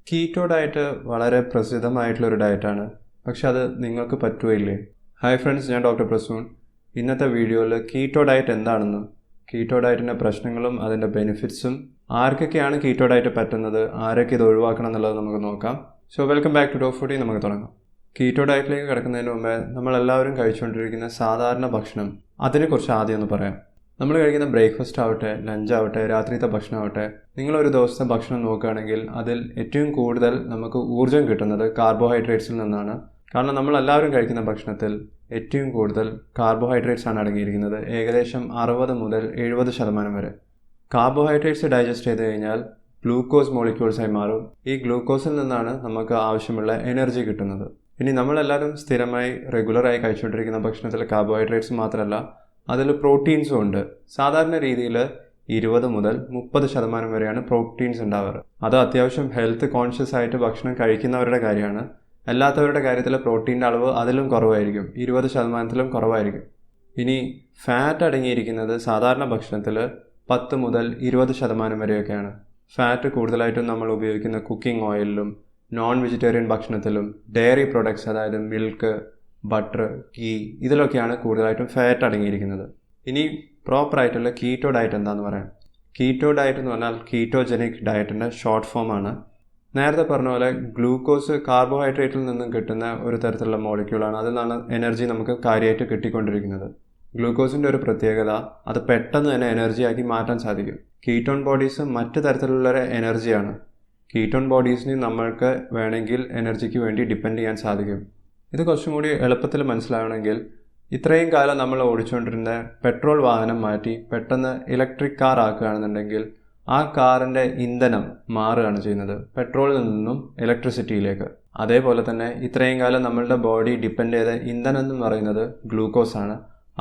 Keto diet വളരെ പ്രസിദ്ധമായിട്ടുള്ളൊരു ഡയറ്റാണ്. പക്ഷെ അത് നിങ്ങൾക്ക് പറ്റുകയില്ലേ? ഹായ് ഫ്രണ്ട്സ്, ഞാൻ ഡോക്ടർ പ്രസൂൺ. ഇന്നത്തെ വീഡിയോയിൽ കീറ്റോ ഡയറ്റ് എന്താണെന്നും കീറ്റോ ഡയറ്റിൻ്റെ പ്രശ്നങ്ങളും അതിൻ്റെ ബെനിഫിറ്റ്സും ആർക്കൊക്കെയാണ് കീറ്റോ ഡയറ്റ് പറ്റുന്നത്, ആരൊക്കെ ഇത് ഒഴിവാക്കണം എന്നുള്ളത് നമുക്ക് നോക്കാം. സോ വെൽക്കം ബാക്ക് ടു ഡോഫോഡി. നമുക്ക് തുടങ്ങാം. കീറ്റോ ഡയറ്റിലേക്ക് കിടക്കുന്നതിന് മുമ്പേ നമ്മളെല്ലാവരും കഴിച്ചുകൊണ്ടിരിക്കുന്ന സാധാരണ ഭക്ഷണം, അതിനെക്കുറിച്ച് ആദ്യം ഒന്ന് പറയാം. നമ്മൾ കഴിക്കുന്ന ബ്രേക്ക്ഫാസ്റ്റ് ആവട്ടെ, ലഞ്ച് ആവട്ടെ, രാത്രിത്തെ ഭക്ഷണമാവട്ടെ, നിങ്ങളൊരു ദിവസത്തെ ഭക്ഷണം നോക്കുകയാണെങ്കിൽ അതിൽ ഏറ്റവും കൂടുതൽ നമുക്ക് ഊർജ്ജം കിട്ടുന്നത് കാർബോഹൈഡ്രേറ്റ്സിൽ നിന്നാണ്. കാരണം നമ്മളെല്ലാവരും കഴിക്കുന്ന ഭക്ഷണത്തിൽ ഏറ്റവും കൂടുതൽ കാർബോഹൈഡ്രേറ്റ്സ് ആണ് അടങ്ങിയിരിക്കുന്നത്. ഏകദേശം 60 മുതൽ 70% വരെ. കാർബോഹൈഡ്രേറ്റ്സ് ഡൈജസ്റ്റ് ചെയ്ത് കഴിഞ്ഞാൽ ഗ്ലൂക്കോസ് മോളിക്യൂൾസായി മാറും. ഈ ഗ്ലൂക്കോസിൽ നിന്നാണ് നമുക്ക് ആവശ്യമുള്ള എനർജി കിട്ടുന്നത്. ഇനി നമ്മളെല്ലാവരും സ്ഥിരമായി റെഗുലറായി കഴിച്ചുകൊണ്ടിരിക്കുന്ന ഭക്ഷണത്തിൽ കാർബോഹൈഡ്രേറ്റ്സ് മാത്രമല്ല, അതിൽ പ്രോട്ടീൻസും ഉണ്ട്. സാധാരണ രീതിയിൽ 20 മുതൽ 30% വരെയാണ് പ്രോട്ടീൻസ് ഉണ്ടാവാറ്. അത് അത്യാവശ്യം ഹെൽത്ത് കോൺഷ്യസ് ആയിട്ട് ഭക്ഷണം കഴിക്കുന്നവരുടെ കാര്യമാണ്. അല്ലാത്തവരുടെ കാര്യത്തിൽ പ്രോട്ടീൻ്റെ അളവ് അതിലും കുറവായിരിക്കും, 20%-ലും കുറവായിരിക്കും. ഇനി ഫാറ്റ് അടങ്ങിയിരിക്കുന്നത് സാധാരണ ഭക്ഷണത്തിൽ 10 മുതൽ 20% വരെയൊക്കെയാണ്. ഫാറ്റ് കൂടുതലായിട്ടും നമ്മൾ ഉപയോഗിക്കുന്ന കുക്കിംഗ് ഓയിലിലും നോൺ വെജിറ്റേറിയൻ ഭക്ഷണത്തിലും ഡയറി പ്രൊഡക്ട്സ്, അതായത് മിൽക്ക്, ബട്ടർ, ഗീ, ഇതിലൊക്കെയാണ് കൂടുതലായിട്ടും ഫാറ്റ് അടങ്ങിയിരിക്കുന്നത്. ഇനി പ്രോപ്പറായിട്ടുള്ള കീറ്റോ ഡയറ്റ് എന്താണെന്ന് പറയാം. കീറ്റോ ഡയറ്റ് എന്ന് പറഞ്ഞാൽ കീറ്റോജനിക് ഡയറ്റിൻ്റെ ഷോർട്ട് ഫോമാണ്. നേരത്തെ പറഞ്ഞ പോലെ ഗ്ലൂക്കോസ് കാർബോഹൈഡ്രേറ്റിൽ നിന്നും കിട്ടുന്ന ഒരു തരത്തിലുള്ള മോളിക്യൂളാണ്. അതിൽ നിന്നാണ് എനർജി നമുക്ക് കാര്യമായിട്ട് കിട്ടിക്കൊണ്ടിരിക്കുന്നത്. ഗ്ലൂക്കോസിൻ്റെ ഒരു പ്രത്യേകത, അത് പെട്ടെന്ന് തന്നെ എനർജിയാക്കി മാറ്റാൻ സാധിക്കും. കീറ്റോൺ ബോഡീസ് മറ്റു തരത്തിലുള്ള എനർജിയാണ്. കീറ്റോൺ ബോഡീസിന് നമ്മൾക്ക് വേണമെങ്കിൽ എനർജിക്ക് വേണ്ടി ഡിപ്പെൻഡ് ചെയ്യാൻ സാധിക്കും. ഇത് കുറച്ചും കൂടി എളുപ്പത്തിൽ മനസ്സിലാവണമെങ്കിൽ, ഇത്രയും കാലം നമ്മൾ ഓടിച്ചുകൊണ്ടിരുന്ന പെട്രോൾ വാഹനം മാറ്റി പെട്ടെന്ന് ഇലക്ട്രിക് കാർ ആക്കുകയാണെന്നുണ്ടെങ്കിൽ ആ കാറിൻ്റെ ഇന്ധനം മാറുകയാണ് ചെയ്യുന്നത് പെട്രോളിൽ നിന്നും ഇലക്ട്രിസിറ്റിയിലേക്ക്. അതേപോലെ തന്നെ ഇത്രയും കാലം നമ്മളുടെ ബോഡി ഡിപ്പെൻഡ് ചെയ്ത ഇന്ധനം എന്ന് പറയുന്നത് ഗ്ലൂക്കോസാണ്.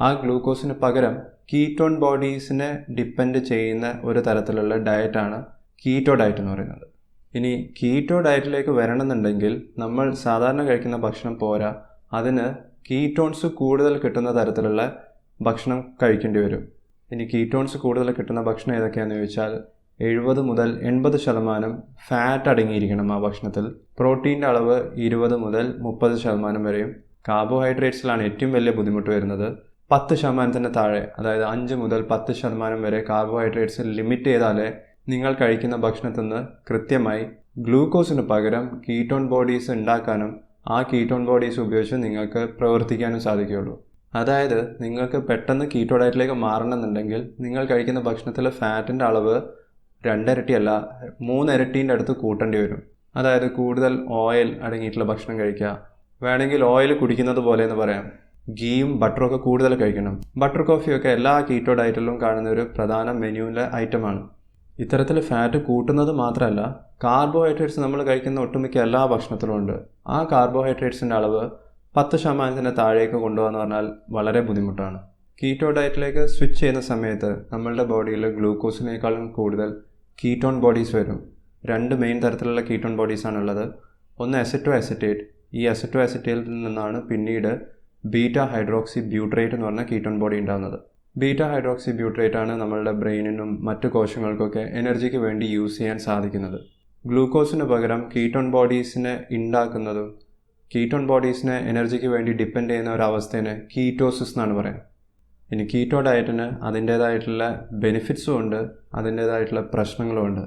ആ ഗ്ലൂക്കോസിന് പകരം കീറ്റോൺ ബോഡീസിനെ ഡിപ്പെൻഡ് ചെയ്യുന്ന ഒരു തരത്തിലുള്ള ഡയറ്റാണ് കീറ്റോ ഡയറ്റ് എന്ന് പറയുന്നത്. ഇനി കീറ്റോ ഡയറ്റിലേക്ക് വരണമെന്നുണ്ടെങ്കിൽ നമ്മൾ സാധാരണ കഴിക്കുന്ന ഭക്ഷണം പോരാ, അതിന് കീറ്റോൺസ് കൂടുതൽ കിട്ടുന്ന തരത്തിലുള്ള ഭക്ഷണം കഴിക്കേണ്ടി വരും. ഇനി കീറ്റോൺസ് കൂടുതൽ കിട്ടുന്ന ഭക്ഷണം ഏതൊക്കെയാണെന്ന് ചോദിച്ചാൽ 70 മുതൽ 80% ഫാറ്റ് അടങ്ങിയിരിക്കണം ആ ഭക്ഷണത്തിൽ. പ്രോട്ടീൻ്റെ അളവ് 20 മുതൽ 30% വരെയും. കാർബോഹൈഡ്രേറ്റ്സിലാണ് ഏറ്റവും വലിയ ബുദ്ധിമുട്ട് വരുന്നത്. 10%-ന് താഴെ, അതായത് 5 മുതൽ 10% വരെ കാർബോഹൈഡ്രേറ്റ്സ് ലിമിറ്റ് ചെയ്താലേ നിങ്ങൾ കഴിക്കുന്ന ഭക്ഷണത്തിൽ നിന്ന് കൃത്യമായി ഗ്ലൂക്കോസിന് പകരം കീറ്റോൺ ബോഡീസ് ഉണ്ടാക്കാനും ആ കീറ്റോൺ ബോഡീസ് ഉപയോഗിച്ച് നിങ്ങൾക്ക് പ്രവർത്തിക്കാനും സാധിക്കുകയുള്ളൂ. അതായത് നിങ്ങൾക്ക് പെട്ടെന്ന് കീറ്റോ ഡയറ്റിലേക്ക് മാറണമെന്നുണ്ടെങ്കിൽ നിങ്ങൾ കഴിക്കുന്ന ഭക്ഷണത്തിലെ ഫാറ്റിൻ്റെ അളവ് 2 ഇരട്ടിയല്ല 3 ഇരട്ടീൻ്റെ അടുത്ത് കൂട്ടേണ്ടി വരും. അതായത് കൂടുതൽ ഓയിൽ അടങ്ങിയിട്ടുള്ള ഭക്ഷണം കഴിക്കുക. വേണമെങ്കിൽ ഓയിൽ കുടിക്കുന്നത് പോലെ എന്ന് പറയാം. ഗീയും ബട്ടറൊക്കെ കൂടുതൽ കഴിക്കണം. ബട്ടർ കോഫിയൊക്കെ എല്ലാ കീറ്റോ ഡയറ്റിലും കാണുന്ന ഒരു പ്രധാന മെനുവിലെ ഐറ്റമാണ്. ഇത്തരത്തിൽ ഫാറ്റ് കൂട്ടുന്നത് മാത്രമല്ല, കാർബോഹൈഡ്രേറ്റ്സ് നമ്മൾ കഴിക്കുന്ന ഒട്ടുമിക്ക എല്ലാ ഭക്ഷണത്തിലും ഉണ്ട്. ആ കാർബോഹൈഡ്രേറ്റ്സിൻ്റെ അളവ് 10%-ന് താഴേക്ക് കൊണ്ടുപോകാന്ന് പറഞ്ഞാൽ വളരെ ബുദ്ധിമുട്ടാണ്. കീറ്റോ ഡയറ്റിലേക്ക് സ്വിച്ച് ചെയ്യുന്ന സമയത്ത് നമ്മളുടെ ബോഡിയിൽ ഗ്ലൂക്കോസിനേക്കാളും കൂടുതൽ കീറ്റോൺ ബോഡീസ് വരും. 2 മെയിൻ തരത്തിലുള്ള കീറ്റോൺ ബോഡീസാണ് ഉള്ളത്. ഒന്ന് അസറ്റോ അസറ്റേറ്റ്. ഈ അസറ്റോ അസറ്റേറ്റിൽ നിന്നാണ് പിന്നീട് ബീറ്റ ഹൈഡ്രോക്സി ബ്യൂട്രേറ്റ് എന്ന് പറഞ്ഞ കീറ്റോൺ ബോഡി ഉണ്ടാകുന്നത്. ബീറ്റ ഹൈഡ്രോക്സി ബ്യൂട്രേറ്റ് ആണ് നമ്മളുടെ ബ്രെയിനിനും മറ്റു കോശങ്ങൾക്കൊക്കെ എനർജിക്ക് വേണ്ടി യൂസ് ചെയ്യാൻ സാധിക്കുന്നത്. ഗ്ലൂക്കോസിന് പകരം കീറ്റോൺ ബോഡീസിനെ ഉണ്ടാക്കുന്നതും കീറ്റോൺ ബോഡീസിനെ എനർജിക്ക് വേണ്ടി ഡിപ്പെൻഡ് ചെയ്യുന്ന ഒരവസ്ഥേനെ കീറ്റോസിസ് എന്നാണ് പറയുന്നത്. ഇനി കീറ്റോ ഡയറ്റിന് അതിൻ്റേതായിട്ടുള്ള ബെനിഫിറ്റ്സും ഉണ്ട്, അതിൻ്റേതായിട്ടുള്ള പ്രശ്നങ്ങളും ഉണ്ട്.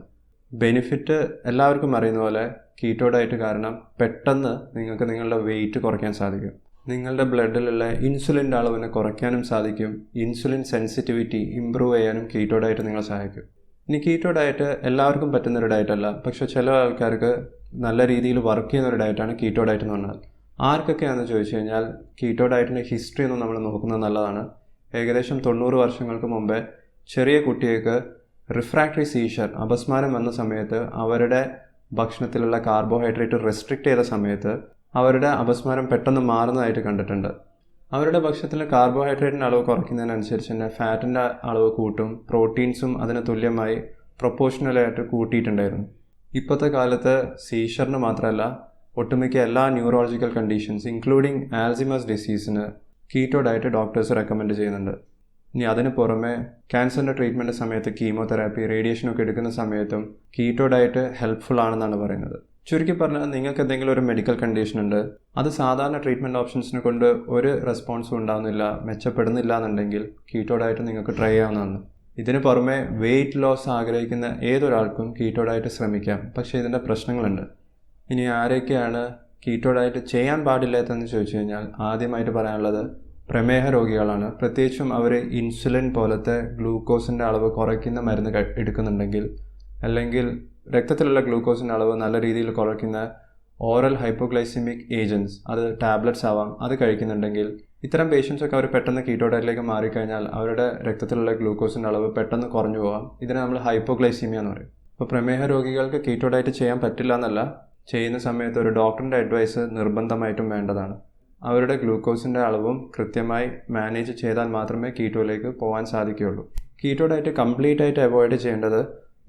ബെനിഫിറ്റ് എല്ലാവർക്കും അറിയുന്ന പോലെ കീറ്റോ ഡയറ്റ് കാരണം പെട്ടെന്ന് നിങ്ങൾക്ക് നിങ്ങളുടെ വെയിറ്റ് കുറയ്ക്കാൻ സാധിക്കും. നിങ്ങളുടെ ബ്ലഡിലുള്ള ഇൻസുലിൻ്റെ അളവിനെ കുറയ്ക്കാനും സാധിക്കും. ഇൻസുലിൻ സെൻസിറ്റിവിറ്റി ഇമ്പ്രൂവ് ചെയ്യാനും കീറ്റോ ഡയറ്റ് നിങ്ങളെ സഹായിക്കും. ഇനി കീറ്റോ ഡയറ്റ് എല്ലാവർക്കും പറ്റുന്നൊരു ഡയറ്റല്ല, പക്ഷേ ചില ആൾക്കാർക്ക് നല്ല രീതിയിൽ വർക്ക് ചെയ്യുന്നൊരു ഡയറ്റാണ് കീറ്റോ ഡയറ്റ് എന്ന് പറഞ്ഞാൽ. ആർക്കൊക്കെയാണെന്ന് ചോദിച്ചു കഴിഞ്ഞാൽ കീറ്റോ ഡയറ്റിൻ്റെ ഹിസ്റ്ററി ഒന്നും നമ്മൾ നോക്കുന്നത് നല്ലതാണ്. ഏകദേശം 90 വർഷങ്ങൾക്ക് മുമ്പേ ചെറിയ കുട്ടികൾക്ക് റിഫ്രാക്ടറി സീഷർ, അപസ്മാരം വന്ന സമയത്ത് അവരുടെ ഭക്ഷണത്തിലുള്ള കാർബോഹൈഡ്രേറ്റ് റെസ്ട്രിക്റ്റ് ചെയ്ത സമയത്ത് അവരുടെ അപസ്മാരം പെട്ടെന്ന് മാറുന്നതായിട്ട് കണ്ടിട്ടുണ്ട്. അവരുടെ ഭക്ഷണത്തിൽ കാർബോഹൈഡ്രേറ്റിൻ്റെ അളവ് കുറയ്ക്കുന്നതിനനുസരിച്ച് തന്നെ ഫാറ്റിൻ്റെ അളവ് കൂട്ടും, പ്രോട്ടീൻസും അതിന് തുല്യമായി പ്രൊപ്പോർഷണലായിട്ട് കൂട്ടിയിട്ടുണ്ടായിരുന്നു. ഇപ്പോഴത്തെ കാലത്ത് സീഷറിന് മാത്രമല്ല, ഒട്ടുമിക്ക എല്ലാ ന്യൂറോളജിക്കൽ കണ്ടീഷൻസ് ഇൻക്ലൂഡിങ് ആൽസിമേഴ്സ് ഡിസീസിന് കീറ്റോ ഡയറ്റ് ഡോക്ടേഴ്സ് റെക്കമെൻഡ് ചെയ്യുന്നുണ്ട്. ഇനി അതിന് പുറമെ ക്യാൻസറിൻ്റെ ട്രീറ്റ്മെൻറ്റ് സമയത്ത് കീമോതെറാപ്പി, റേഡിയേഷനൊക്കെ എടുക്കുന്ന സമയത്തും കീറ്റോ ഡയറ്റ് ഹെൽപ്ഫുൾ ആണെന്നാണ് പറയുന്നത്. ചുരുക്കി പറഞ്ഞാൽ നിങ്ങൾക്ക് എന്തെങ്കിലും ഒരു മെഡിക്കൽ കണ്ടീഷൻ ഉണ്ട്, അത് സാധാരണ ട്രീറ്റ്മെൻറ്റ് ഓപ്ഷൻസിനെ കൊണ്ട് ഒരു റെസ്പോൺസും ഉണ്ടാകുന്നില്ല, മെച്ചപ്പെടുന്നില്ല എന്നുണ്ടെങ്കിൽ കീറ്റോ ഡയറ്റ് നിങ്ങൾക്ക് ട്രൈ ചെയ്യാവുന്നതാണ്. ഇതിന് പുറമെ വെയിറ്റ് ലോസ് ആഗ്രഹിക്കുന്ന ഏതൊരാൾക്കും കീറ്റോ ഡയറ്റ് ശ്രമിക്കാം. പക്ഷേ ഇതിൻ്റെ പ്രശ്നങ്ങളുണ്ട്. ഇനി ആരൊക്കെയാണ് കീറ്റോ ഡയറ്റ് ചെയ്യാൻ പാടില്ലാത്തതെന്ന് ചോദിച്ചു കഴിഞ്ഞാൽ ആദ്യമായിട്ട് പറയാനുള്ളത് പ്രമേഹ രോഗികളാണ്. പ്രത്യേകിച്ചും അവർ ഇൻസുലിൻ പോലത്തെ ഗ്ലൂക്കോസിൻ്റെ അളവ് കുറയ്ക്കുന്ന മരുന്ന് എടുക്കുന്നുണ്ടെങ്കിൽ, അല്ലെങ്കിൽ രക്തത്തിലുള്ള ഗ്ലൂക്കോസിൻ്റെ അളവ് നല്ല രീതിയിൽ കുറയ്ക്കുന്ന ഓറൽ ഹൈപ്പോഗ്ലൈസിമിക് ഏജൻറ്റ്സ്, അത് ടാബ്ലറ്റ്സ് ആവാം, അത് കഴിക്കുന്നുണ്ടെങ്കിൽ ഇത്തരം പേഷ്യൻസൊക്കെ അവർ പെട്ടെന്ന് കീറ്റോ ഡയറ്റിലേക്ക് മാറിക്കഴിഞ്ഞാൽ അവരുടെ രക്തത്തിലുള്ള ഗ്ലൂക്കോസിൻ്റെ അളവ് പെട്ടെന്ന് കുറഞ്ഞു പോകാം. ഇതിനെ നമ്മൾ ഹൈപ്പോഗ്ലൈസീമിയ എന്ന് പറയും. അപ്പോൾ പ്രമേഹ രോഗികൾക്ക് കീറ്റോ ഡയറ്റ് ചെയ്യാൻ പറ്റില്ല എന്നല്ല, ചെയ്യുന്ന സമയത്ത് ഒരു ഡോക്ടറിൻ്റെ അഡ്വൈസ് നിർബന്ധമായിട്ടും വേണ്ടതാണ്. അവരുടെ ഗ്ലൂക്കോസിൻ്റെ അളവും കൃത്യമായി മാനേജ് ചെയ്താൽ മാത്രമേ കീറ്റോയിലേക്ക് പോകാൻ സാധിക്കുകയുള്ളൂ. കീറ്റോ ഡയറ്റ് കംപ്ലീറ്റ് ആയിട്ട് അവോയ്ഡ് ചെയ്യേണ്ടത്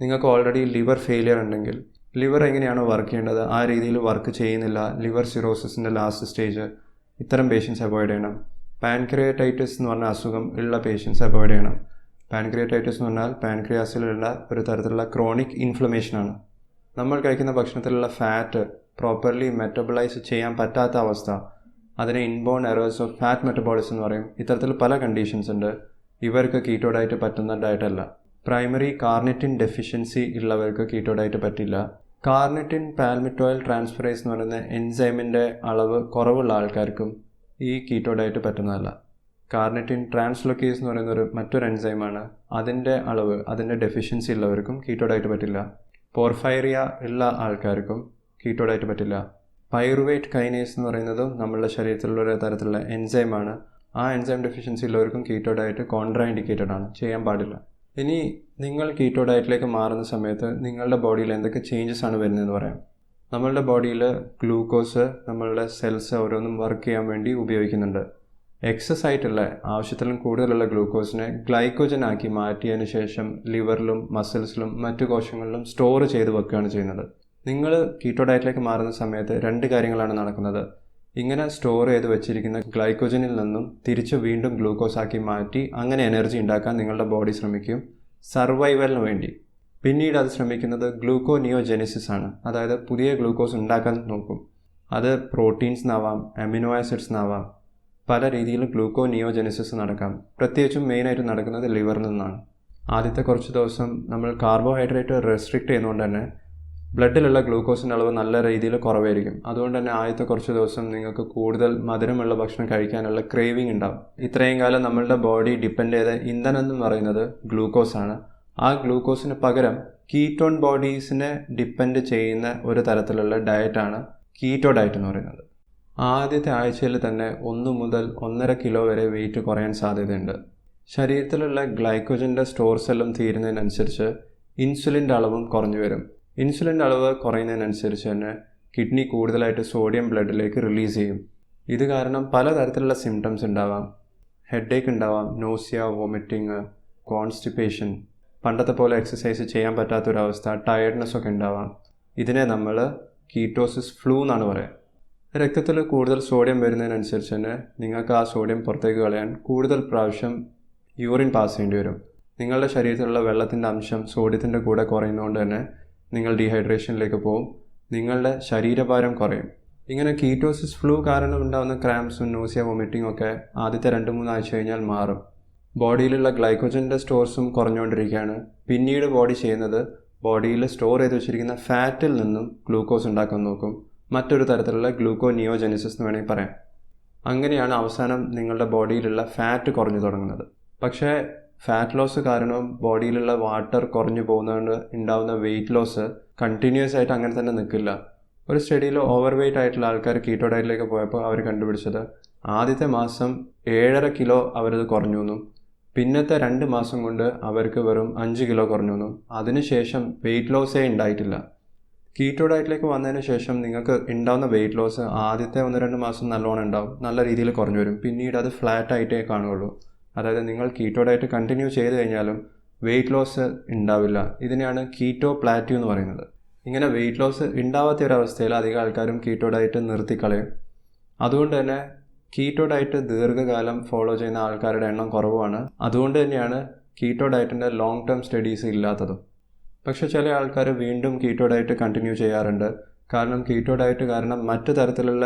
നിങ്ങൾക്ക് ഓൾറെഡി ലിവർ ഫെയിലിയർ ഉണ്ടെങ്കിൽ, ലിവർ എങ്ങനെയാണോ വർക്ക് ചെയ്യേണ്ടത് ആ രീതിയിൽ വർക്ക് ചെയ്യുന്നില്ല, ലിവർ സിറോസിസിൻ്റെ ലാസ്റ്റ് സ്റ്റേജ്, ഇത്തരം പേഷ്യൻസ് അവോയ്ഡ് ചെയ്യണം. പാൻക്രിയാറ്റൈറ്റിസ് എന്ന് പറഞ്ഞ അസുഖം ഉള്ള പേഷ്യൻസ് അവോയ്ഡ് ചെയ്യണം. പാൻക്രിയാറ്റൈറ്റിസ് എന്ന് പറഞ്ഞാൽ പാൻക്രിയാസിലുള്ള ഒരു തരത്തിലുള്ള ക്രോണിക് ഇൻഫ്ലമേഷനാണ്. നമ്മൾ കഴിക്കുന്ന ഭക്ഷണത്തിലുള്ള ഫാറ്റ് പ്രോപ്പർലി മെറ്റബോളൈസ് ചെയ്യാൻ പറ്റാത്ത അവസ്ഥ, അതിനെ inborn errors of fat metabolism എന്ന് പറയും. ഇത്തരത്തിൽ പല കണ്ടീഷൻസ് ഉണ്ട്. ഇവർക്ക് കീറ്റോ ഡയറ്റ് പറ്റുന്ന ഡയറ്റല്ല. പ്രൈമറി കാർണിറ്റിൻ ഡെഫിഷ്യൻസി ഉള്ളവർക്ക് കീറ്റോ ഡയറ്റ് പറ്റില്ല. കാർണിറ്റിൻ പാൽമിറ്റോയിൽ ട്രാൻസ്ഫറേസ് എന്ന് പറയുന്ന എൻസൈമിൻ്റെ അളവ് കുറവുള്ള ആൾക്കാർക്കും ഈ കീറ്റോ ഡയറ്റ് പറ്റുന്നതല്ല. കാർണിറ്റിൻ ട്രാൻസ്ലോക്കേസ് എന്ന് പറയുന്ന മറ്റൊരു എൻസൈമാണ്, അതിൻ്റെ അളവ്, അതിൻ്റെ ഡെഫിഷ്യൻസി ഉള്ളവർക്കും കീറ്റോ ഡയറ്റ് പറ്റില്ല. പോർഫൈറിയ ഉള്ള ആൾക്കാർക്കും കീറ്റോ ഡയറ്റ് പറ്റില്ല. പൈറുവേറ്റ് കൈനേസ് എന്ന് പറയുന്നതും നമ്മളുടെ ശരീരത്തിലുള്ള ഒരു തരത്തിലുള്ള എൻസൈമാണ്. ആ എൻസൈം ഡെഫിഷ്യൻസി ഉള്ളവർക്കും കീറ്റോ ഡയറ്റ് കോൺട്രാ ഇൻഡിക്കേറ്റഡ് ആണ്, ചെയ്യാൻ പാടില്ല. ഇനി നിങ്ങൾ കീറ്റോ ഡയറ്റിലേക്ക് മാറുന്ന സമയത്ത് നിങ്ങളുടെ ബോഡിയിൽ എന്തൊക്കെ ചേഞ്ചസ് ആണ് വരുന്നതെന്ന് പറയാം. നമ്മളുടെ ബോഡിയിൽ ഗ്ലൂക്കോസ് നമ്മളുടെ സെൽസ് ഓരോന്നും വർക്ക് ചെയ്യാൻ വേണ്ടി ഉപയോഗിക്കുന്നുണ്ട്. എക്സസ് ആയിട്ടുള്ള ആവശ്യത്തിലും കൂടുതലുള്ള ഗ്ലൂക്കോസിനെ ഗ്ലൈക്കോജൻ ആക്കി മാറ്റിയതിന് ശേഷം ലിവറിലും മസിൽസിലും മറ്റു കോശങ്ങളിലും സ്റ്റോർ ചെയ്ത് വെക്കുകയാണ് ചെയ്യുന്നത്. നിങ്ങൾ കീറ്റോ ഡയറ്റിലേക്ക് മാറുന്ന സമയത്ത് രണ്ട് കാര്യങ്ങളാണ് നടക്കുന്നത്. ഇങ്ങനെ സ്റ്റോർ ചെയ്ത് വെച്ചിരിക്കുന്ന ഗ്ലൈക്കോജനിൽ നിന്നും തിരിച്ച് വീണ്ടും ഗ്ലൂക്കോസ് ആക്കി മാറ്റി അങ്ങനെ എനർജി ഉണ്ടാക്കാൻ നിങ്ങളുടെ ബോഡി ശ്രമിക്കും സർവൈവലിന് വേണ്ടി. പിന്നീട് അത് ശ്രമിക്കുന്നത് ഗ്ലൂക്കോനിയോജെനിസിസ് ആണ്, അതായത് പുതിയ ഗ്ലൂക്കോസ് ഉണ്ടാക്കാൻ നോക്കും. അത് പ്രോട്ടീൻസിനാവാം, അമിനോ ആസിഡ്സിനാവാം, പല രീതിയിൽ ഗ്ലൂക്കോനിയോജെനിസിസ് നടക്കാം. പ്രത്യേകിച്ചും മെയിനായിട്ട് നടക്കുന്നത് ലിവറിൽ നിന്നാണ്. ആദ്യത്തെ കുറച്ച് ദിവസം നമ്മൾ കാർബോഹൈഡ്രേറ്റ് റെസ്ട്രിക്റ്റ് ചെയ്യുന്നതുകൊണ്ട് തന്നെ ബ്ലഡിലുള്ള ഗ്ലൂക്കോസിൻ്റെ അളവ് നല്ല രീതിയിൽ കുറവായിരിക്കും. അതുകൊണ്ട് തന്നെ ആദ്യത്തെ കുറച്ച് ദിവസം നിങ്ങൾക്ക് കൂടുതൽ മധുരമുള്ള ഭക്ഷണം കഴിക്കാനുള്ള ക്രേവിംഗ് ഉണ്ടാവും. ഇത്രയും കാലം നമ്മളുടെ ബോഡി ഡിപ്പെൻഡ് ചെയ്ത ഇന്ധനം എന്ന് പറയുന്നത് ഗ്ലൂക്കോസാണ്. ആ ഗ്ലൂക്കോസിന് പകരം കീറ്റോൺ ബോഡീസിനെ ഡിപ്പെൻഡ് ചെയ്യുന്ന ഒരു തരത്തിലുള്ള ഡയറ്റാണ് കീറ്റോ ഡയറ്റ് എന്ന് പറയുന്നത്. ആദ്യത്തെ ആഴ്ചയിൽ തന്നെ 1 മുതൽ 1.5 കിലോ വരെ വെയിറ്റ് കുറയാൻ സാധ്യതയുണ്ട്. ശരീരത്തിലുള്ള ഗ്ലൈക്കോജൻ്റെ സ്റ്റോർസ് എല്ലാം തീരുന്നതിനനുസരിച്ച് ഇൻസുലിൻ്റെ അളവും കുറഞ്ഞു വരും. ഇൻസുലിൻ്റെ അളവ് കുറയുന്നതിനനുസരിച്ച് തന്നെ കിഡ്നി കൂടുതലായിട്ട് സോഡിയം ബ്ലഡിലേക്ക് റിലീസ് ചെയ്യും. ഇത് കാരണം പലതരത്തിലുള്ള സിംറ്റംസ് ഉണ്ടാവാം. ഹെഡേക്ക് ഉണ്ടാവാം, നോസിയ, വോമിറ്റിങ്, കോൺസ്റ്റിപ്പേഷൻ, പണ്ടത്തെ പോലെ എക്സസൈസ് ചെയ്യാൻ പറ്റാത്തൊരവസ്ഥ, ടയർഡ്നെസ് ഒക്കെ ഉണ്ടാവാം. ഇതിനെ നമ്മൾ കീറ്റോസിസ് ഫ്ലൂ എന്നാണ് പറയുക. രക്തത്തിൽ കൂടുതൽ സോഡിയം വരുന്നതിനനുസരിച്ച് തന്നെ നിങ്ങൾക്ക് ആ സോഡിയം പുറത്തേക്ക് കളയാൻ കൂടുതൽ പ്രാവശ്യം യൂറിൻ പാസ് ചെയ്യേണ്ടി വരും. നിങ്ങളുടെ ശരീരത്തിലുള്ള വെള്ളത്തിൻ്റെ അംശം സോഡിയത്തിൻ്റെ കൂടെ കുറയുന്നതുകൊണ്ട് തന്നെ നിങ്ങൾ ഡീഹൈഡ്രേഷനിലേക്ക് പോകും, നിങ്ങളുടെ ശരീരഭാരം കുറയും. ഇങ്ങനെ കീറ്റോസിസ് ഫ്ലൂ കാരണം ഉണ്ടാകുന്ന ക്രാംസും നോസിയ വോമിറ്റിംഗ് ഒക്കെ ആദ്യത്തെ 2-3 ആഴ്ച കഴിഞ്ഞാൽ മാറും. ബോഡിയിലുള്ള ഗ്ലൈക്കോജൻ്റെ സ്റ്റോർസും കുറഞ്ഞുകൊണ്ടിരിക്കുകയാണ്. പിന്നീട് ബോഡി ചെയ്യുന്നത് ബോഡിയിൽ സ്റ്റോർ ചെയ്ത് വെച്ചിരിക്കുന്ന ഫാറ്റിൽ നിന്നും ഗ്ലൂക്കോസ് ഉണ്ടാക്കാൻ നോക്കും. മറ്റൊരു തരത്തിലുള്ള ഗ്ലൂക്കോനിയോജെനിസിസ് എന്ന് വേണമെങ്കിൽ പറയാം. അങ്ങനെയാണ് അവസാനം നിങ്ങളുടെ ബോഡിയിലുള്ള ഫാറ്റ് കുറഞ്ഞു തുടങ്ങുന്നത്. പക്ഷേ ഫാറ്റ് ലോസ് കാരണം ബോഡിയിലുള്ള വാട്ടർ കുറഞ്ഞു പോകുന്നതുകൊണ്ട് ഉണ്ടാകുന്ന വെയിറ്റ് ലോസ് കണ്ടിന്യൂസ് ആയിട്ട് അങ്ങനെ തന്നെ നിൽക്കില്ല. ഒരു സ്റ്റഡിയിൽ ഓവർ വെയിറ്റ് ആയിട്ടുള്ള ആൾക്കാർ കീറ്റോ ഡയറ്റിലേക്ക് പോയപ്പോൾ അവർ കണ്ടുപിടിച്ചത് ആദ്യത്തെ മാസം 7.5 കിലോ അവരത് കുറഞ്ഞു എന്നും പിന്നത്തെ 2 മാസം കൊണ്ട് അവർക്ക് വെറും 5 കിലോ കുറഞ്ഞു എന്നും അതിനുശേഷം വെയിറ്റ് ലോസേ ഉണ്ടായിട്ടില്ല. കീറ്റോ ഡയറ്റിലേക്ക് വന്നതിന് ശേഷം നിങ്ങൾക്ക് ഉണ്ടാകുന്ന വെയിറ്റ് ലോസ് ആദ്യത്തെ 1-2 മാസം നല്ലോണം ഉണ്ടാവും, നല്ല രീതിയിൽ കുറഞ്ഞു വരും. പിന്നീട് അത് ഫ്ലാറ്റ് ആയിട്ടേ കാണുകയുള്ളൂ. അതായത് നിങ്ങൾ കീറ്റോ ഡയറ്റ് കണ്ടിന്യൂ ചെയ്ത് കഴിഞ്ഞാലും വെയിറ്റ് ലോസ് ഉണ്ടാവില്ല. ഇതിനെയാണ് കീറ്റോ പ്ലാറ്റ്യൂ എന്ന് പറയുന്നത്. ഇങ്ങനെ വെയിറ്റ് ലോസ് ഉണ്ടാവാത്ത ഒരവസ്ഥയിൽ അധികം ആൾക്കാരും കീറ്റോ ഡയറ്റ് നിർത്തിക്കളയും. അതുകൊണ്ട് തന്നെ കീറ്റോ ഡയറ്റ് ദീർഘകാലം ഫോളോ ചെയ്യുന്ന ആൾക്കാരുടെ എണ്ണം കുറവാണ്. അതുകൊണ്ട് തന്നെയാണ് കീറ്റോ ഡയറ്റിൻ്റെ ലോങ് ടേം സ്റ്റഡീസ് ഇല്ലാത്തതും. പക്ഷെ ചില ആൾക്കാർ വീണ്ടും കീറ്റോ ഡയറ്റ് കണ്ടിന്യൂ ചെയ്യാറുണ്ട്. കാരണം കീറ്റോ ഡയറ്റ് കാരണം മറ്റു തരത്തിലുള്ള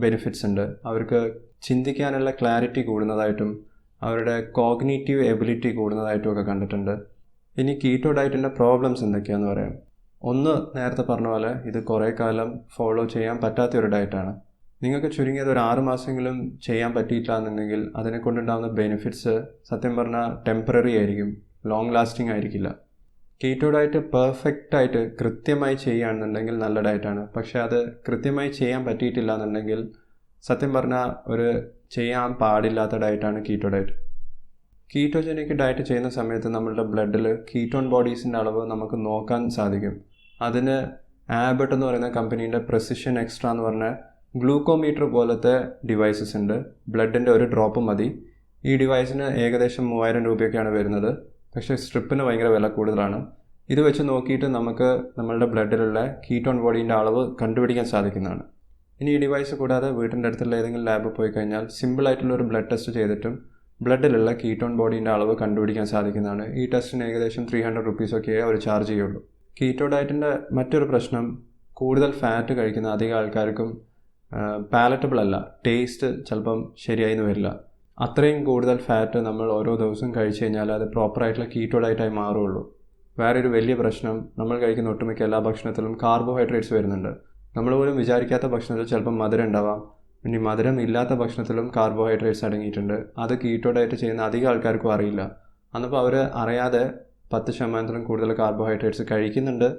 ബെനിഫിറ്റ്സ് ഉണ്ട്. അവർക്ക് ചിന്തിക്കാനുള്ള ക്ലാരിറ്റി കൂടുന്നതായിട്ടും അവരുടെ കോഗ്നേറ്റീവ് എബിലിറ്റി കൂടുന്നതായിട്ടും ഒക്കെ കണ്ടിട്ടുണ്ട്. ഇനി കീറ്റോ ഡയറ്റിൻ്റെ പ്രോബ്ലംസ് എന്തൊക്കെയാണെന്ന് പറയാം. ഒന്ന്, നേരത്തെ പറഞ്ഞ പോലെ ഇത് കുറേ കാലം ഫോളോ ചെയ്യാൻ പറ്റാത്തൊരു ഡയറ്റാണ്. നിങ്ങൾക്ക് ചുരുങ്ങിയത് ഒരു 6 മാസമെങ്കിലും ചെയ്യാൻ പറ്റിയില്ല എന്നുണ്ടെങ്കിൽ അതിനെ കൊണ്ടുണ്ടാകുന്ന ബെനിഫിറ്റ്സ് സത്യം പറഞ്ഞാൽ ടെമ്പററി ആയിരിക്കും, ലോങ് ലാസ്റ്റിംഗ് ആയിരിക്കില്ല. കീറ്റോ ഡയറ്റ് പെർഫെക്റ്റായിട്ട് കൃത്യമായി ചെയ്യുകയാണെന്നുണ്ടെങ്കിൽ നല്ല ഡയറ്റാണ്. പക്ഷേ അത് കൃത്യമായി ചെയ്യാൻ പറ്റിയിട്ടില്ല എന്നുണ്ടെങ്കിൽ സത്യം പറഞ്ഞാൽ ഒരു ചെയ്യാൻ പാടില്ലാത്ത ഡയറ്റാണ് കീറ്റോ ഡയറ്റ്. കീറ്റോജനിക് ഡയറ്റ് ചെയ്യുന്ന സമയത്ത് നമ്മളുടെ ബ്ലഡിൽ കീറ്റോൺ ബോഡീസിൻ്റെ അളവ് നമുക്ക് നോക്കാൻ സാധിക്കും. അതിന് ആബട്ട് എന്ന് പറയുന്ന കമ്പനീൻ്റെ പ്രെസിഷൻ എക്സ്ട്രാ എന്ന് പറഞ്ഞ ഗ്ലൂക്കോമീറ്റർ പോലത്തെ ഡിവൈസസ് ഉണ്ട്. ബ്ലഡിൻ്റെ ഒരു ഡ്രോപ്പ് മതി. ഈ ഡിവൈസിന് ഏകദേശം 3000 രൂപയൊക്കെയാണ് വരുന്നത്. പക്ഷേ സ്ട്രിപ്പിന് ഭയങ്കര വില കൂടുതലാണ്. ഇത് വെച്ച് നോക്കിയിട്ട് നമുക്ക് നമ്മളുടെ ബ്ലഡിലുള്ള കീറ്റോൺ ബോഡീൻ്റെ അളവ് കണ്ടുപിടിക്കാൻ സാധിക്കുന്നതാണ്. ഇനി ഈ ഡിവൈസ് കൂടാതെ വീട്ടിൻ്റെ അടുത്തുള്ള ഏതെങ്കിലും ലാബിൽ പോയി കഴിഞ്ഞാൽ സിമ്പിളായിട്ടുള്ളൊരു ബ്ലഡ് ടെസ്റ്റ് ചെയ്തിട്ടും ബ്ലഡിലുള്ള കീറ്റോൺ ബോഡീൻ്റെ അളവ് കണ്ടുപിടിക്കാൻ സാധിക്കുന്നതാണ്. ഈ ടെസ്റ്റിന് ഏകദേശം 300 റുപ്പീസൊക്കെ അവർ ചാർജ് ചെയ്യുള്ളൂ. കീറ്റോ ഡയറ്റിൻ്റെ മറ്റൊരു പ്രശ്നം, കൂടുതൽ ഫാറ്റ് കഴിക്കുന്ന അധികം ആൾക്കാർക്കും പാലറ്റബിൾ അല്ല, ടേസ്റ്റ് ചിലപ്പം ശരിയായിന്ന് വരില്ല. അത്രയും കൂടുതൽ ഫാറ്റ് നമ്മൾ ഓരോ ദിവസവും കഴിച്ചു കഴിഞ്ഞാൽ അത് പ്രോപ്പറായിട്ടുള്ള കീറ്റോ ഡയറ്റായി മാറുള്ളൂ. വേറൊരു വലിയ പ്രശ്നം, നമ്മൾ കഴിക്കുന്ന ഒട്ടുമിക്ക എല്ലാ ഭക്ഷണത്തിലും കാർബോഹൈഡ്രേറ്റ്സ് വരുന്നുണ്ട്. നമ്മൾ പോലും വിചാരിക്കാത്ത ഭക്ഷണത്തിൽ ചിലപ്പം മധുരം ഉണ്ടാവാം. ഇനി മധുരം ഇല്ലാത്ത ഭക്ഷണത്തിലും കാർബോഹൈഡ്രേറ്റ്സ് അടങ്ങിയിട്ടുണ്ട്. അത് കീറ്റോ ഡയറ്റ് ചെയ്യുന്ന അധികം ആൾക്കാർക്കും അറിയില്ല. അന്നപ്പോൾ അവർ അറിയാതെ 10% കൂടുതൽ കാർബോഹൈഡ്രേറ്റ്സ് കഴിക്കുന്നുണ്ട്.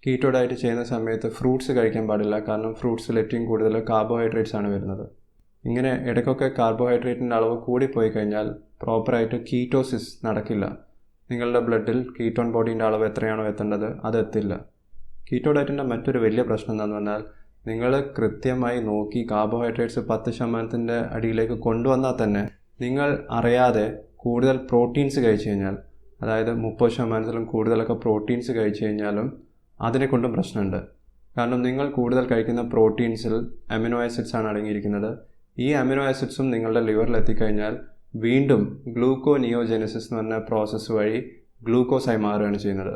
കീറ്റോ ഡയറ്റ് ചെയ്യുന്ന സമയത്ത് ഫ്രൂട്ട്സ് കഴിക്കാൻ പാടില്ല, കാരണം ഫ്രൂട്ട്സിൽ ഏറ്റവും കൂടുതൽ കാർബോഹൈഡ്രേറ്റ്സ് ആണ് വരുന്നത്. ഇങ്ങനെ ഇടയ്ക്കൊക്കെ കാർബോഹൈഡ്രേറ്റിൻ്റെ അളവ് കൂടിപ്പോയി കഴിഞ്ഞാൽ പ്രോപ്പറായിട്ട് കീറ്റോസിസ് നടക്കില്ല. നിങ്ങളുടെ ബ്ലഡിൽ കീറ്റോൺ ബോഡീൻ്റെ അളവ് എത്രയാണോ എത്തേണ്ടത് അത് എത്തില്ല. കീറ്റോ ഡയറ്റിൻ്റെ മറ്റൊരു വലിയ പ്രശ്നം എന്താണെന്ന് പറഞ്ഞാൽ, നിങ്ങൾ കൃത്യമായി നോക്കി കാർബോഹൈഡ്രേറ്റ്സ് 10% അടിയിലേക്ക് കൊണ്ടുവന്നാൽ തന്നെ നിങ്ങൾ അറിയാതെ കൂടുതൽ പ്രോട്ടീൻസ് കഴിച്ചു കഴിഞ്ഞാൽ, അതായത് 30% കൂടുതലൊക്കെ പ്രോട്ടീൻസ് കഴിച്ചു കഴിഞ്ഞാലും അതിനെക്കൊണ്ടും പ്രശ്നമുണ്ട്. കാരണം നിങ്ങൾ കൂടുതൽ കഴിക്കുന്ന പ്രോട്ടീൻസിൽ അമിനോ ആസിഡ്സ് ആണ് അടങ്ങിയിരിക്കുന്നത്. ഈ അമിനോ ആസിഡ്സും നിങ്ങളുടെ ലിവറിൽ എത്തിക്കഴിഞ്ഞാൽ വീണ്ടും ഗ്ലൂക്കോനിയോജെനസിസ് എന്ന് പറഞ്ഞ പ്രോസസ്സ് വഴി ഗ്ലൂക്കോസായി മാറുകയാണ് ചെയ്യുന്നത്.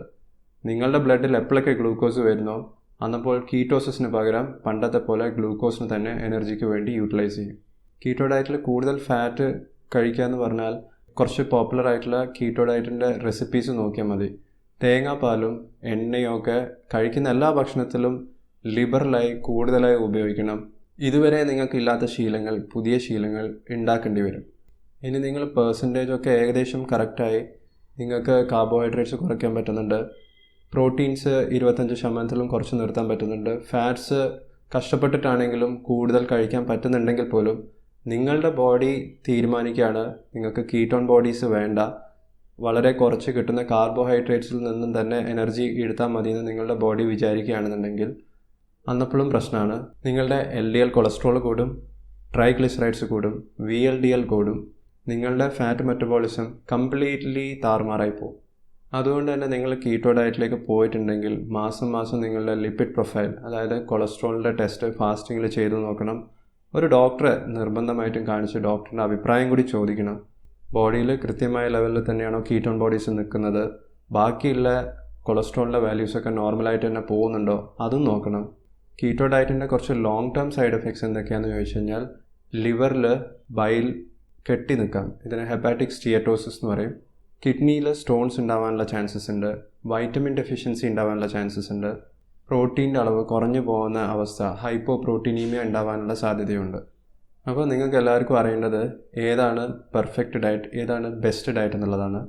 നിങ്ങളുടെ ബ്ലഡിൽ എപ്പോഴൊക്കെ ഗ്ലൂക്കോസ് വരുന്നോ അന്നപ്പോൾ കീറ്റോസിന് പകരം പണ്ടത്തെ പോലെ ഗ്ലൂക്കോസിന് തന്നെ എനർജിക്ക് വേണ്ടി യൂട്ടിലൈസ് ചെയ്യും. കീറ്റോ ഡയറ്റിൽ കൂടുതൽ ഫാറ്റ് കഴിക്കുക എന്ന് പറഞ്ഞാൽ കുറച്ച് പോപ്പുലർ ആയിട്ടുള്ള കീറ്റോ ഡയറ്റിൻ്റെ റെസിപ്പീസ് നോക്കിയാൽ മതി. തേങ്ങാപ്പാലും എണ്ണയും ഒക്കെ കഴിക്കുന്ന എല്ലാ ഭക്ഷണത്തിലും ലിബറലായി കൂടുതലായി ഉപയോഗിക്കണം. ഇതുവരെ നിങ്ങൾക്കില്ലാത്ത ശീലങ്ങൾ, പുതിയ ശീലങ്ങൾ ഉണ്ടാക്കേണ്ടി വരും. ഇനി നിങ്ങൾ പെർസെൻറ്റേജൊക്കെ ഏകദേശം കറക്റ്റായി നിങ്ങൾക്ക് കാർബോഹൈഡ്രേറ്റ്സ് കുറയ്ക്കാൻ പറ്റുന്നുണ്ട്, പ്രോട്ടീൻസ് 25% കുറച്ച് നിർത്താൻ പറ്റുന്നുണ്ട്, ഫാറ്റ്സ് കഷ്ടപ്പെട്ടിട്ടാണെങ്കിലും കൂടുതൽ കഴിക്കാൻ പറ്റുന്നുണ്ടെങ്കിൽ പോലും നിങ്ങളുടെ ബോഡി തീരുമാനിക്കുകയാണ് നിങ്ങൾക്ക് കീറ്റോൺ ബോഡീസ് വേണ്ട, വളരെ കുറച്ച് കിട്ടുന്ന കാർബോഹൈഡ്രേറ്റ്സിൽ നിന്നും തന്നെ എനർജി എടുത്താൽ മതിയെന്ന് നിങ്ങളുടെ ബോഡി വിചാരിക്കുകയാണെന്നുണ്ടെങ്കിൽ അന്നപ്പോഴും പ്രശ്നമാണ്. നിങ്ങളുടെ LDL കൊളസ്ട്രോൾ കൂടും, ട്രൈഗ്ലിസറൈഡ്സ് കൂടും, VLDL കൂടും. നിങ്ങളുടെ ഫാറ്റ് മെറ്റബോളിസം കംപ്ലീറ്റ്ലി താറുമാറായി പോകും. അതുകൊണ്ട് തന്നെ നിങ്ങൾ കീറ്റോ ഡയറ്റിലേക്ക് പോയിട്ടുണ്ടെങ്കിൽ മാസം നിങ്ങളുടെ ലിപ്പിഡ് പ്രൊഫൈൽ, അതായത് കൊളസ്ട്രോളിൻ്റെ ടെസ്റ്റ് ഫാസ്റ്റിങ്ങിൽ ചെയ്തു നോക്കണം. ഒരു ഡോക്ടറെ നിർബന്ധമായിട്ടും കാണിച്ച് ഡോക്ടറിൻ്റെ അഭിപ്രായം കൂടി ചോദിക്കണം. ബോഡിയിൽ കൃത്യമായ ലെവലിൽ തന്നെയാണോ കീറ്റോൺ ബോഡീസ് നിൽക്കുന്നത്, ബാക്കിയുള്ള കൊളസ്ട്രോളിൻ്റെ വാല്യൂസൊക്കെ നോർമലായിട്ട് തന്നെ പോകുന്നുണ്ടോ അതും നോക്കണം. കീറ്റോ ഡയറ്റിൻ്റെ കുറച്ച് ലോങ് ടേം സൈഡ് എഫക്ട്സ് എന്തൊക്കെയാണെന്ന് ചോദിച്ചു കഴിഞ്ഞാൽ, ലിവറിൽ ബൈൽ കെട്ടി നിൽക്കാം, ഇതിന് ഹെപ്പാറ്റിക് സ്റ്റിയറ്റോസിസ് എന്ന് പറയും. കിഡ്നിയിൽ സ്റ്റോൺസ് ഉണ്ടാവാനുള്ള ചാൻസസ് ഉണ്ട്, വൈറ്റമിൻ ഡെഫിഷ്യൻസി ഉണ്ടാവാനുള്ള ചാൻസസ് ഉണ്ട്, പ്രോട്ടീൻ്റെ അളവ് കുറഞ്ഞു പോകുന്ന അവസ്ഥ, ഹൈപ്പോ പ്രോട്ടീനീമിയ ഉണ്ടാവാനുള്ള സാധ്യതയുണ്ട്. അപ്പോൾ നിങ്ങൾക്ക് എല്ലാവർക്കും അറിയേണ്ടത് ഏതാണ് പെർഫെക്റ്റ് ഡയറ്റ്, ഏതാണ് ബെസ്റ്റ് ഡയറ്റ് എന്നുള്ളതാണ്.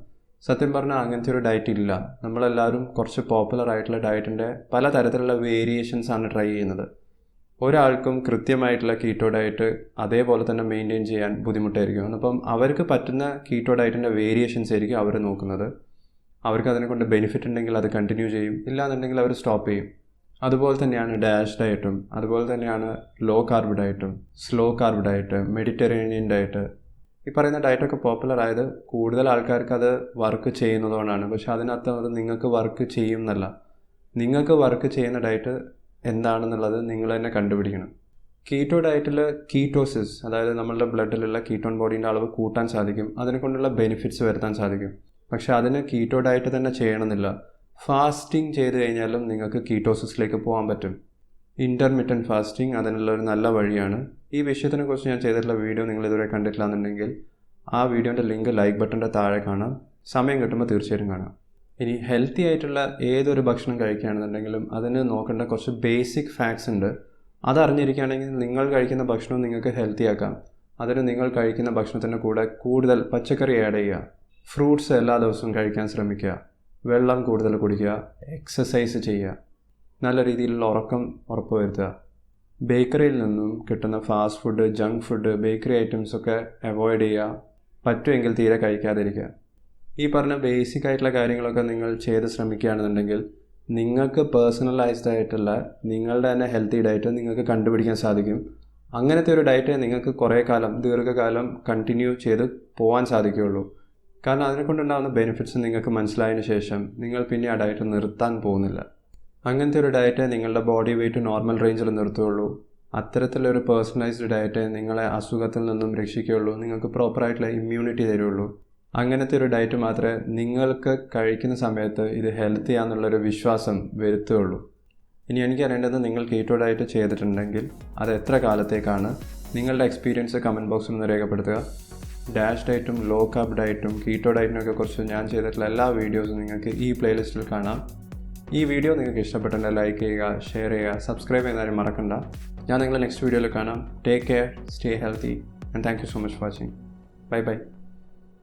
സത്യം പറഞ്ഞാൽ അങ്ങനത്തെ ഒരു ഡയറ്റ് ഇല്ല. നമ്മളെല്ലാവരും കുറച്ച് പോപ്പുലർ ആയിട്ടുള്ള ഡയറ്റിൻ്റെ പല തരത്തിലുള്ള വേരിയേഷൻസാണ് ട്രൈ ചെയ്യുന്നത്. ഒരാൾക്കും കൃത്യമായിട്ടുള്ള കീറ്റോ ഡയറ്റ് അതേപോലെ തന്നെ മെയിൻറ്റെയിൻ ചെയ്യാൻ ബുദ്ധിമുട്ടായിരിക്കും. അപ്പം അവർക്ക് പറ്റുന്ന കീറ്റോ ഡയറ്റിൻ്റെ വേരിയേഷൻസ് ആയിരിക്കും അവർ നോക്കുന്നത്. അവർക്ക് അതിനെക്കൊണ്ട് ബെനിഫിറ്റ് ഉണ്ടെങ്കിൽ അത് കണ്ടിന്യൂ ചെയ്യും, ഇല്ലാന്നുണ്ടെങ്കിൽ അവർ സ്റ്റോപ്പ് ചെയ്യും. അതുപോലെ തന്നെയാണ് ഡാഷ് ഡയറ്റും, അതുപോലെ തന്നെയാണ് ലോ കാർബ് ഡയറ്റും, slow carb diet, Mediterranean diet. ഈ പറയുന്ന ഡയറ്റൊക്കെ പോപ്പുലർ ആയത് കൂടുതൽ ആൾക്കാർക്ക് അത് വർക്ക് ചെയ്യുന്നതുകൊണ്ടാണ്. പക്ഷെ അതിനർത്ഥം അത് നിങ്ങൾക്ക് വർക്ക് ചെയ്യുന്നല്ല. നിങ്ങൾക്ക് വർക്ക് ചെയ്യുന്ന ഡയറ്റ് എന്താണെന്നുള്ളത് നിങ്ങൾ തന്നെ കണ്ടുപിടിക്കണം. കീറ്റോ ഡയറ്റിൽ കീറ്റോസിസ്, അതായത് നമ്മളുടെ ബ്ലഡിലുള്ള കീറ്റോൺ ബോഡീൻ്റെ അളവ് കൂട്ടാൻ സാധിക്കും, അതിനെക്കൊണ്ടുള്ള ബെനിഫിറ്റ്സ് വരുത്താൻ സാധിക്കും. പക്ഷെ അതിന് കീറ്റോ ഡയറ്റ് തന്നെ ചെയ്യണമെന്നില്ല. ഫാസ്റ്റിംഗ് ചെയ്ത് കഴിഞ്ഞാലും നിങ്ങൾക്ക് കീറ്റോസിസിലേക്ക് പോകാൻ പറ്റും. ഇൻ്റർമിറ്റൻറ്റ് ഫാസ്റ്റിംഗ് അതിനുള്ളൊരു നല്ല വഴിയാണ്. ഈ വിഷയത്തിനെക്കുറിച്ച് ഞാൻ ചെയ്തിട്ടുള്ള വീഡിയോ നിങ്ങൾ ഇതുവരെ കണ്ടിട്ടില്ല എന്നുണ്ടെങ്കിൽ ആ വീഡിയോൻ്റെ ലിങ്ക് ലൈക്ക് ബട്ടൻ്റെ താഴെ കാണാം. സമയം കിട്ടുമ്പോൾ തീർച്ചയായിട്ടും കാണാം. ഇനി ഹെൽത്തി ആയിട്ടുള്ള ഏതൊരു ഭക്ഷണം കഴിക്കുകയാണെന്നുണ്ടെങ്കിലും അതിന് നോക്കേണ്ട കുറച്ച് ബേസിക് ഫാക്ട്സ് ഉണ്ട്. അതറിഞ്ഞിരിക്കുകയാണെങ്കിൽ നിങ്ങൾ കഴിക്കുന്ന ഭക്ഷണം നിങ്ങൾക്ക് ഹെൽത്തി ആക്കാം. അതിന് നിങ്ങൾ കഴിക്കുന്ന ഭക്ഷണത്തിൻ്റെ കൂടെ കൂടുതൽ പച്ചക്കറി ആഡ് ചെയ്യുക, ഫ്രൂട്ട്സ് എല്ലാ ദിവസവും കഴിക്കാൻ ശ്രമിക്കുക, വെള്ളം കൂടുതൽ കുടിക്കുക, എക്സസൈസ് ചെയ്യുക, നല്ല രീതിയിലുള്ള ഉറക്കം ഉറപ്പുവരുത്തുക. ബേക്കറിയിൽ നിന്നും കിട്ടുന്ന fast food, junk food, bakery ഐറ്റംസൊക്കെ അവോയ്ഡ് ചെയ്യുക. പറ്റുമെങ്കിൽ തീരെ കഴിക്കാതിരിക്കുക. ഈ പറഞ്ഞ ബേസിക് ആയിട്ടുള്ള കാര്യങ്ങളൊക്കെ നിങ്ങൾ ചെയ്ത് ശ്രമിക്കുകയാണെന്നുണ്ടെങ്കിൽ നിങ്ങൾക്ക് പേഴ്സണലൈസ്ഡ് ആയിട്ടുള്ള നിങ്ങളുടെ തന്നെ ഹെൽത്തി ഡയറ്റ് നിങ്ങൾക്ക് കണ്ടുപിടിക്കാൻ സാധിക്കും. അങ്ങനത്തെ ഒരു ഡയറ്റ് നിങ്ങൾക്ക് കുറേ കാലം, ദീർഘകാലം കണ്ടിന്യൂ ചെയ്ത് പോകാൻ സാധിക്കുകയുള്ളൂ. കാരണം അതിനെക്കൊണ്ടുണ്ടാകുന്ന ബെനിഫിറ്റ്സ് നിങ്ങൾക്ക് മനസ്സിലായതിനു ശേഷം നിങ്ങൾ പിന്നെ ആ ഡയറ്റ് നിർത്താൻ പോകുന്നില്ല. അങ്ങനത്തെ ഒരു ഡയറ്റ് നിങ്ങളുടെ ബോഡി വെയ്റ്റ് നോർമൽ റേഞ്ചിൽ നിർത്തുകയുള്ളൂ. അത്തരത്തിലൊരു പേഴ്സണലൈസ്ഡ് ഡയറ്റ് നിങ്ങളെ അസുഖത്തിൽ നിന്നും രക്ഷിക്കുകയുള്ളൂ, നിങ്ങൾക്ക് പ്രോപ്പറായിട്ടുള്ള ഇമ്മ്യൂണിറ്റി തരുള്ളൂ. അങ്ങനത്തെ ഒരു ഡയറ്റ് മാത്രമേ നിങ്ങൾക്ക് കഴിക്കുന്ന സമയത്ത് ഇത് ഹെൽത്തി ആണെന്നുള്ളൊരു വിശ്വാസം വരുത്തുകയുള്ളൂ. ഇനി എനിക്കറിയേണ്ടത്, നിങ്ങൾ കീറ്റോ ഡയറ്റ് ചെയ്തിട്ടുണ്ടെങ്കിൽ അത് എത്ര കാലത്തേക്കാണ്? നിങ്ങളുടെ എക്സ്പീരിയൻസ് കമൻറ്റ് ബോക്സിൽ നിന്ന് രേഖപ്പെടുത്തുക. ഡാഷ് ഡയറ്റും ലോ കാർബ് ഡയറ്റും കീറ്റോ ഡയറ്റിനൊക്കെ കുറിച്ച് ഞാൻ ചെയ്തിട്ടുള്ള എല്ലാ വീഡിയോസും നിങ്ങൾക്ക് ഈ പ്ലേലിസ്റ്റിൽ കാണാം. ഈ വീഡിയോ നിങ്ങൾക്ക് ഇഷ്ടപ്പെട്ടുണ്ടെങ്കിൽ ലൈക്ക് ചെയ്യുക, ഷെയർ ചെയ്യുക, സബ്സ്ക്രൈബ് ചെയ്യുന്നതാരും മറക്കണ്ട. ഞാൻ നിങ്ങളെ നെക്സ്റ്റ് വീഡിയോയിൽ കാണാം. Take care, stay healthy and thank you so much for watching. Bye bye.